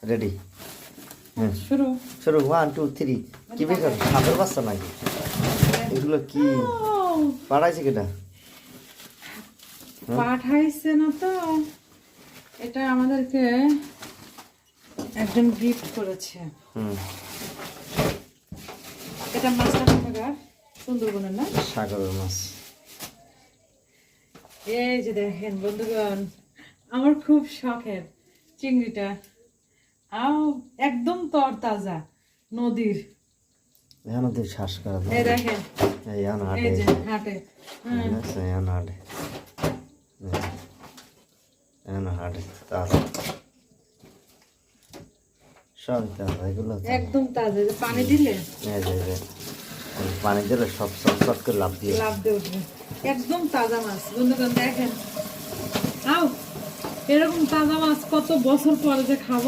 Ready শুরু শুরু 1 2 3 কি বেকার সাপের বাচ্চা নাকি এগুলো কি পাঠাইছে কেটা পাঠাইছে না তো, এটা আমাদেরকে একজন গিফট করেছে। এটা মাছটা কোথাকার? সুন্দরবনের না? সাগরের মাছ। এই যে দেখেন বন্ধুগণ, আমার খুব শখের চিংড়িটা, একদম তরতাজা নদীর। এখন তুই শ্বাস করা এই দেখেন, এই এখন এই হাটে যে হাটে এখন হাটে এখন হাটে তাজা সব তাজা এগুলো একদম তাজা। যে পানি দিলে এই যে পানি দিলে সব সব সব করে লাভ দিয়ে উঠবে। একদম তাজা মাছ বন্ধুগণ, দেখেন এরকম তাজা মাছ কত বছর পরে যে খাবো।